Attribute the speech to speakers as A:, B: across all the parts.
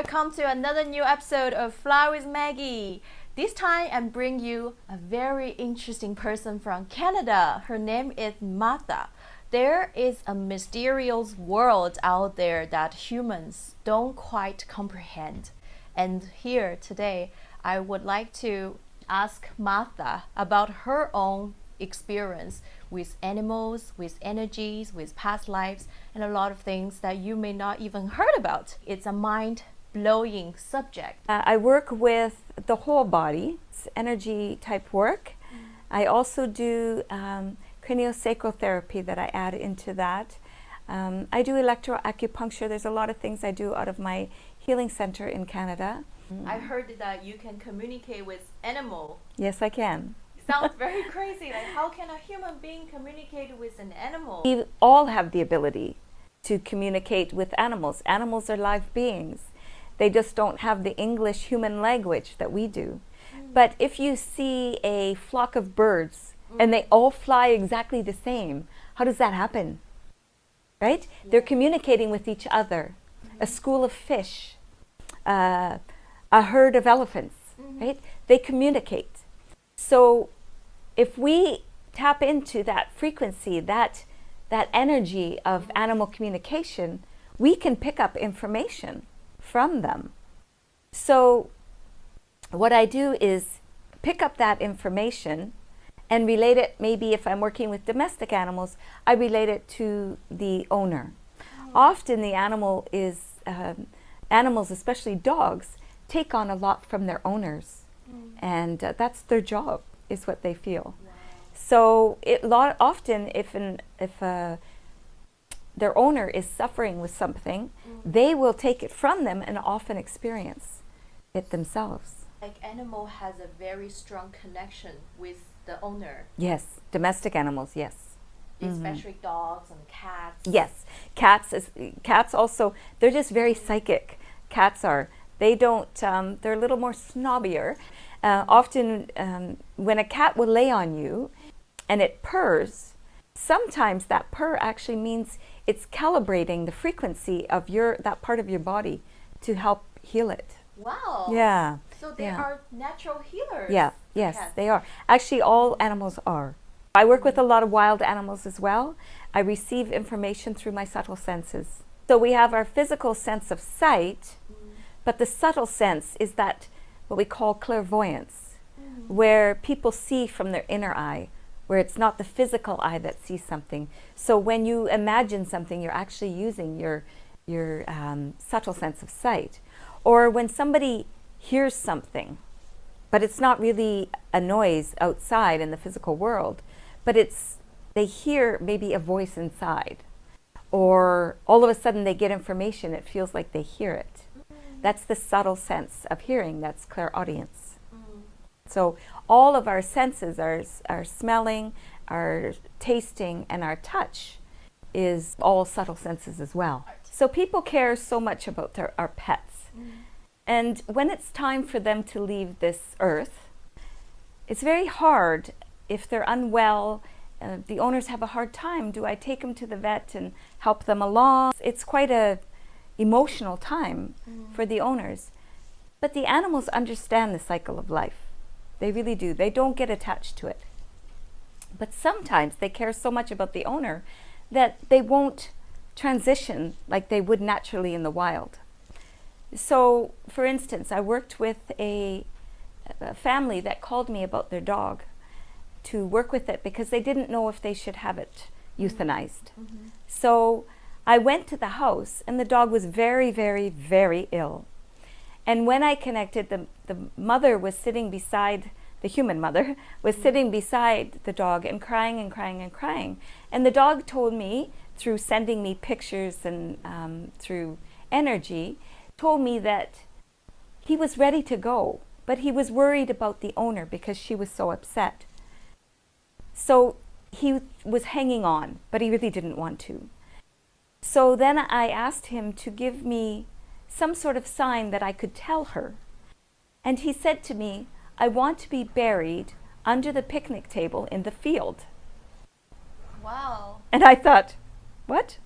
A: Welcome to another new episode of Fly with Maggie. This time I bring you a very interesting person from Canada. Her name is Martha. There is a mysterious world out there that humans don't quite comprehend. And here today, I would like to ask Martha about her own experience with animals, with energies, with past lives, and a lot of things that you may not even heard about. It's a mind-blowing subject.
B: I work with the whole body. It's energy type work. I also do craniosacral therapy that I add into that. I do electroacupuncture. There's a lot of things I do out of my healing center in Canada.
A: I heard that you can communicate with animal.
B: Yes, I can.
A: Sounds very crazy. Like, how can a human being communicate with an animal?
B: We all have the ability to communicate with animals. Animals are live beings. They just don't have the English human language that we do. But if you see a flock of birds and they all fly exactly the same, how does that happen? Right? Yeah. They're communicating with each other. A school of fish, a herd of elephants, right? They communicate. So if we tap into that frequency, that energy of animal communication, we can pick up information from them. So what I do is pick up that information and relate it. Maybe if I'm working with domestic animals, I relate it to the owner. Often the animal is, animals, especially dogs, take on a lot from their owners. And that's their job, is what they feel. Wow. So often if their owner is suffering with something, they will take it from them and often experience it themselves.
A: Like animal has a very strong connection with the owner.
B: Yes, domestic animals, yes.
A: Especially dogs and cats.
B: Yes, cats also, they're just very psychic. Cats are. They don't, they're a little more snobbier. Often when a cat will lay on you and it purrs, sometimes that purr actually means it's calibrating the frequency of that part of your body to help heal it.
A: Wow.
B: Yeah.
A: So they are natural healers.
B: Yeah, yes, they are. Actually, all animals are. I work with a lot of wild animals as well. I receive information through my subtle senses. So we have our physical sense of sight, but the subtle sense is that what we call clairvoyance, where people see from their inner eye, where it's not the physical eye that sees something. So when you imagine something, you're actually using your subtle sense of sight. Or when somebody hears something, but it's not really a noise outside in the physical world, but they hear maybe a voice inside. Or all of a sudden they get information, it feels like they hear it. That's the subtle sense of hearing, that's clairaudience. So all of our senses, our smelling, our tasting, and our touch is all subtle senses as well. So people care so much about our pets. And when it's time for them to leave this earth, it's very hard if they're unwell. The owners have a hard time. Do I take them to the vet and help them along? It's quite a emotional time for the owners. But the animals understand the cycle of life. They really do. They don't get attached to it. But sometimes they care so much about the owner that they won't transition like they would naturally in the wild. So, for instance, I worked with a family that called me about their dog to work with it because they didn't know if they should have it euthanized. So I went to the house and the dog was very, very, very ill. And when I connected, the mother was sitting beside, the human mother, was sitting beside the dog and crying and crying and crying. And the dog told me, through sending me pictures and through energy, told me that he was ready to go, but he was worried about the owner because she was so upset. So he was hanging on, but he really didn't want to. So then I asked him to give me some sort of sign that I could tell her. And he said to me, I want to be buried under the picnic table in the field.
A: Wow.
B: And I thought, what?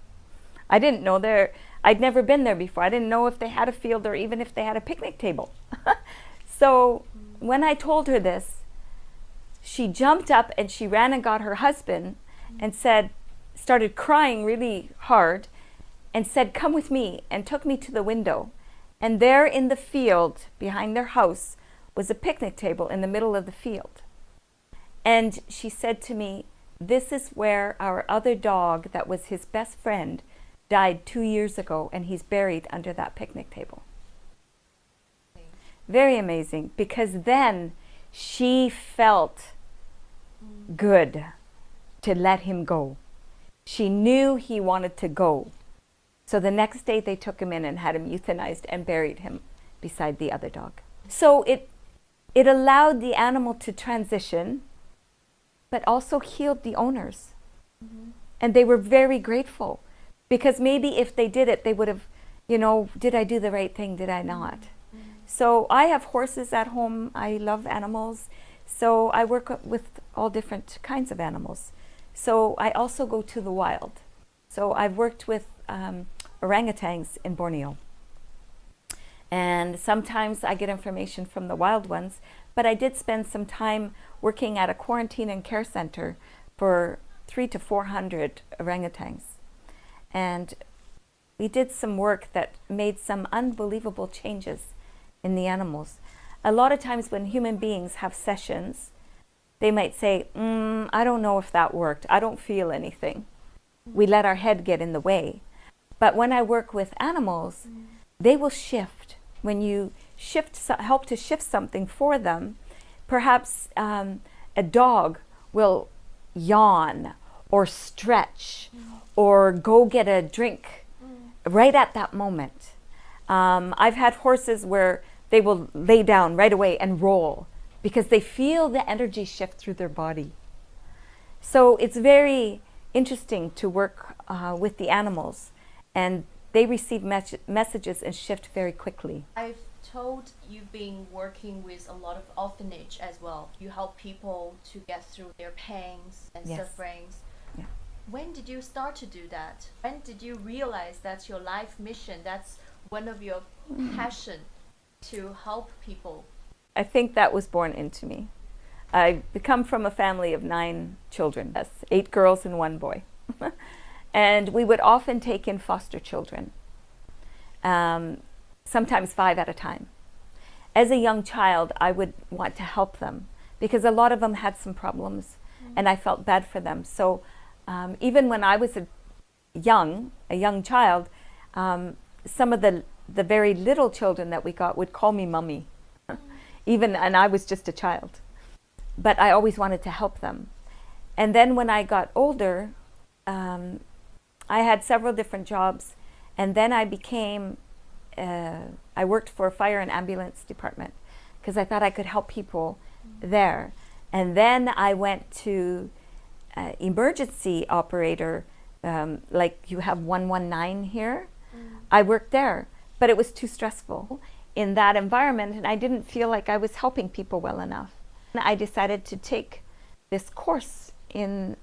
B: I didn't know there. I'd never been there before. I didn't know if they had a field or even if they had a picnic table. So when I told her this, she jumped up and she ran and got her husband and started crying really hard and said, "Come with me," and took me to the window. And there in the field behind their house was a picnic table in the middle of the field. And she said to me, "This is where our other dog that was his best friend died 2 years ago, and he's buried under that picnic table." Very amazing, because then she felt good to let him go. She knew he wanted to go. So the next day they took him in and had him euthanized and buried him beside the other dog. So it allowed the animal to transition, but also healed the owners. And they were very grateful, because maybe if they did it, they would have, did I do the right thing? Did I not? So I have horses at home. I love animals. So I work with all different kinds of animals. So I also go to the wild. So I've worked with orangutans in Borneo. And sometimes I get information from the wild ones, but I did spend some time working at a quarantine and care center for 300 to 400 orangutans. And we did some work that made some unbelievable changes in the animals. A lot of times when human beings have sessions, they might say, "I don't know if that worked. I don't feel anything." We let our head get in the way. But when I work with animals, they will shift. When you help to shift something for them, perhaps a dog will yawn or stretch or go get a drink right at that moment. I've had horses where they will lay down right away and roll because they feel the energy shift through their body. So it's very interesting to work with the animals, and they receive messages and shift very quickly.
A: I've told you've been working with a lot of orphanage as well. You help people to get through their pains and sufferings.
B: Yeah.
A: When did you start to do that? When did you realize that's your life mission? That's one of your passion, to help people?
B: I think that was born into me. I come from a family of 9 children. Yes, 8 girls and 1 boy. And we would often take in foster children, sometimes 5 at a time. As a young child, I would want to help them because a lot of them had some problems, and I felt bad for them. So even when I was a young child, some of the very little children that we got would call me Mummy, and I was just a child. But I always wanted to help them. And then when I got older, I had several different jobs, and then I worked for a fire and ambulance department because I thought I could help people there. And then I went to emergency operator, like you have 119 here. I worked there, but it was too stressful in that environment, and I didn't feel like I was helping people well enough. I decided to take this course in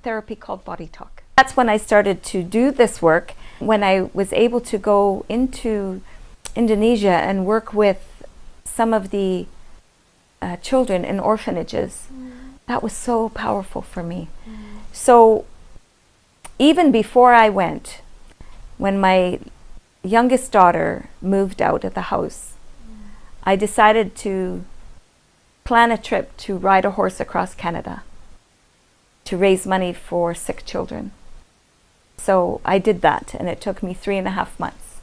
B: therapy called Body Talk. That's when I started to do this work. When I was able to go into Indonesia and work with some of the children in orphanages, that was so powerful for me. So even before I went, when my youngest daughter moved out of the house, I decided to plan a trip to ride a horse across Canada to raise money for sick children. So I did that, and it took me 3.5 months.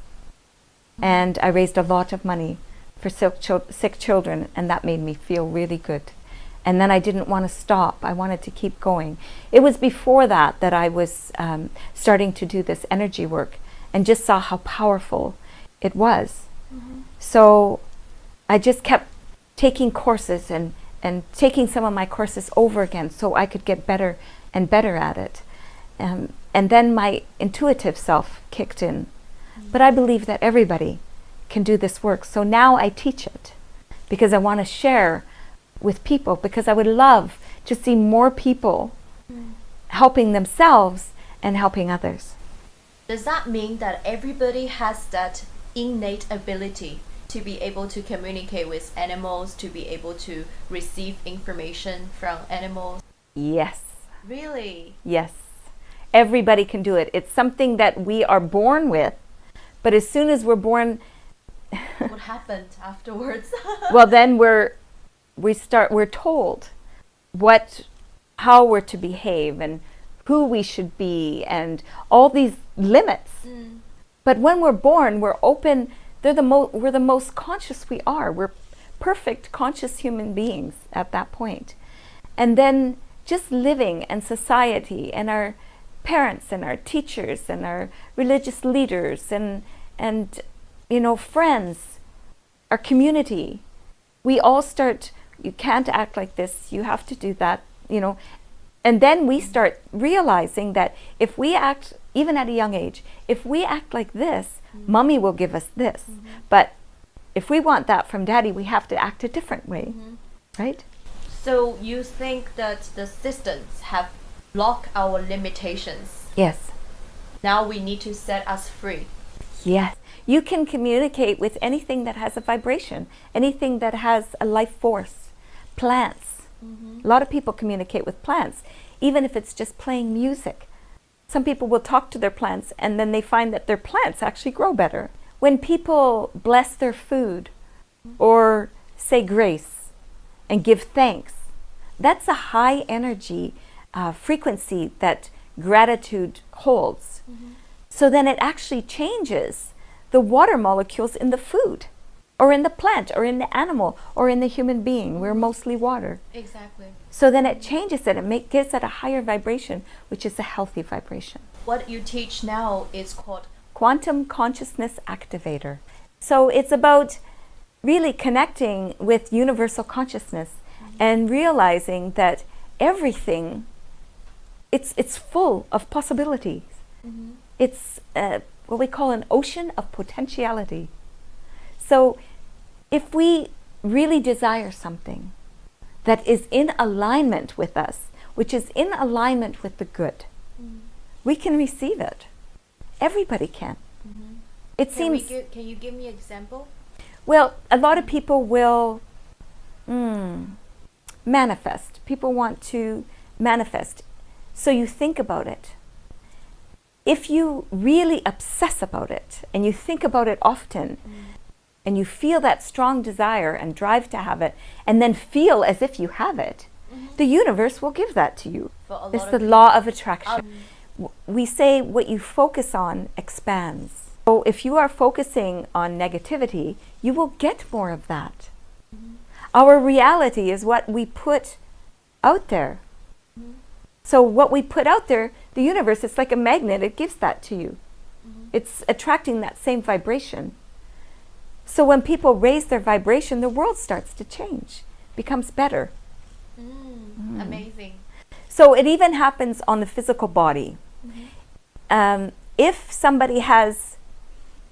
B: And I raised a lot of money for sick children, and that made me feel really good. And then I didn't want to stop. I wanted to keep going. It was before that I was starting to do this energy work and just saw how powerful it was. So I just kept taking courses and taking some of my courses over again so I could get better and better at it. And then my intuitive self kicked in. But I believe that everybody can do this work. So now I teach it because I want to share with people, because I would love to see more people helping themselves and helping others.
A: Does that mean that everybody has that innate ability to be able to communicate with animals, to be able to receive information from animals?
B: Yes.
A: Really?
B: Yes. Everybody can do it. It's something that we are born with, but as soon as we're born,
A: What happened afterwards?
B: well, then we're told how we're to behave and who we should be and all these limits. But when we're born, we're open. We're the most conscious we are. We're perfect conscious human beings at that point. And then just living and society and our parents and our teachers and our religious leaders and friends, our community, we all start, you can't act like this, you have to do that, and then we start realizing that if we act, even at a young age, if we act like this, mommy will give us this. But if we want that from daddy, we have to act a different way, right?
A: So you think that the systems have blocked our limitations?
B: Yes.
A: Now we need to set us free.
B: Yes. You can communicate with anything that has a vibration, anything that has a life force. Plants. A lot of people communicate with plants, even if it's just playing music. Some people will talk to their plants and then they find that their plants actually grow better. When people bless their food or say grace and give thanks, that's a high energy frequency that gratitude holds. So then it actually changes the water molecules in the food or in the plant or in the animal or in the human being. We're mostly water.
A: Exactly.
B: So then it changes it and gives it a higher vibration, which is a healthy vibration.
A: What you teach now is called
B: Quantum Consciousness Activator. So it's about really connecting with universal consciousness and realizing that everything, it's full of possibilities. It's what we call an ocean of potentiality. So if we really desire something that is in alignment with us, which is in alignment with the good, we can receive it. Everybody can. It seems.
A: Can you give me an example?
B: Well, a lot of people will manifest. People want to manifest. So you think about it. If you really obsess about it and you think about it often and you feel that strong desire and drive to have it and then feel as if you have it, the universe will give that to you. It's the law of attraction. We say what you focus on expands. So if you are focusing on negativity, you will get more of that. Our reality is what we put out there. So what we put out there, the universe, it's like a magnet, it gives that to you. It's attracting that same vibration. So when people raise their vibration, the world starts to change, becomes better.
A: Amazing.
B: So it even happens on the physical body. If somebody has,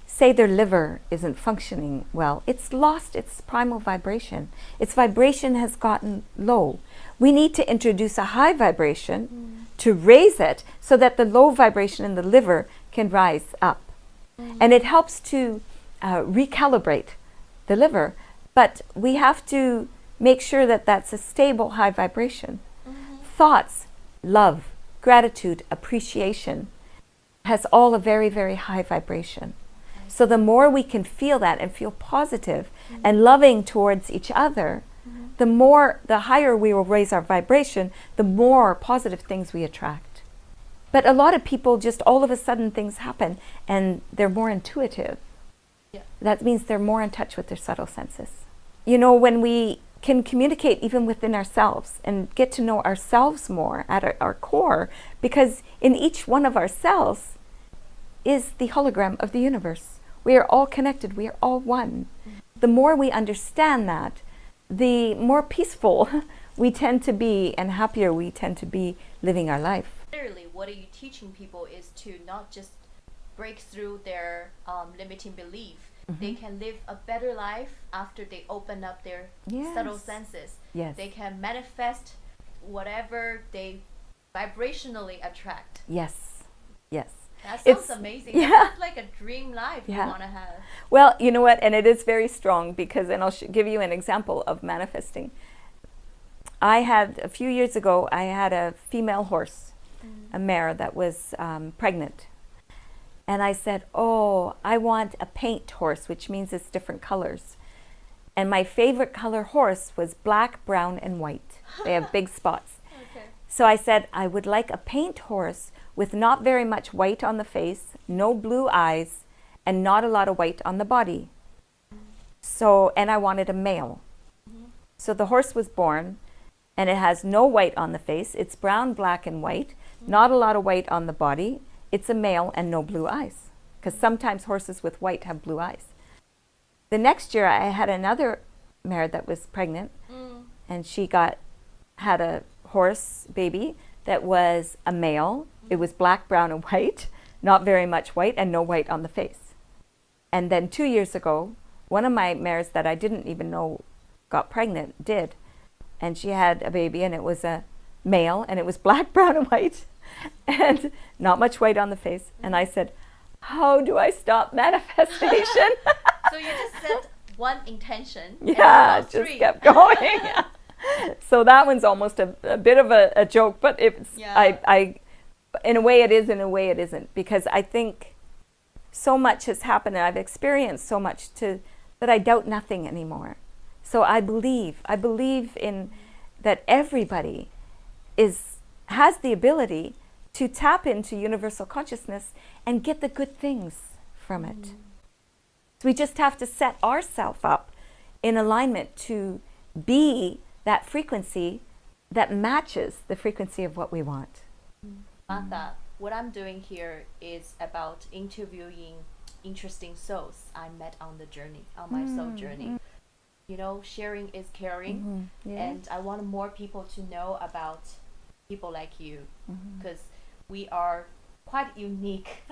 B: say their liver isn't functioning well, it's lost its primal vibration. Its vibration has gotten low. We need to introduce a high vibration to raise it so that the low vibration in the liver can rise up. And it helps to recalibrate the liver, but we have to make sure that that's a stable high vibration. Thoughts, love, gratitude, appreciation has all a very, very high vibration. So the more we can feel that and feel positive and loving towards each other, the higher we will raise our vibration, the more positive things we attract. But a lot of people just all of a sudden things happen and they're more intuitive. That means they're more in touch with their subtle senses. When we can communicate even within ourselves and get to know ourselves more at our core, because in each one of our cells is the hologram of the universe. We are all connected. We are all one. The more we understand that, the more peaceful we tend to be and happier we tend to be living our life.
A: Literally, what are you teaching people is to not just break through their limiting belief. They can live a better life after they open up their subtle senses. They can manifest whatever they vibrationally attract.
B: Yes.
A: That sounds amazing.
B: Yeah.
A: That's like a dream life you want to have.
B: Well, you know what? And it is very strong because, and I'll give you an example of manifesting. I had, a few years ago, I had a female horse, a mare that was pregnant. And I said, oh, I want a paint horse, which means it's different colors. And my favorite color horse was black, brown, and white. They have big spots.
A: Okay.
B: So I said, I would like a paint horse with not very much white on the face, no blue eyes, and not a lot of white on the body. So, and I wanted a male. So the horse was born, and it has no white on the face. It's brown, black, and white. Not a lot of white on the body. It's a male and no blue eyes. Because sometimes horses with white have blue eyes. The next year, I had another mare that was pregnant, and she had a horse baby that was a male. It was black, brown, and white, not very much white, and no white on the face. And then 2 years ago, one of my mares that I didn't even know got pregnant did, and she had a baby, and it was a male, and it was black, brown, and white, and not much white on the face. And I said, how do I stop manifestation?
A: So you just set one intention.
B: Yeah,
A: and
B: just kept going. So that one's almost a bit of a joke, but it's I in a way it is, in a way it isn't, because I think so much has happened and I've experienced so much that I doubt nothing anymore. So I believe in that everybody has the ability to tap into universal consciousness and get the good things from it. So we just have to set ourselves up in alignment to be that frequency that matches the frequency of what we want.
A: Martha, what I'm doing here is about interviewing interesting souls I met on the journey, on my soul journey. You know, sharing is caring, and I want more people to know about people like you, because we are quite unique.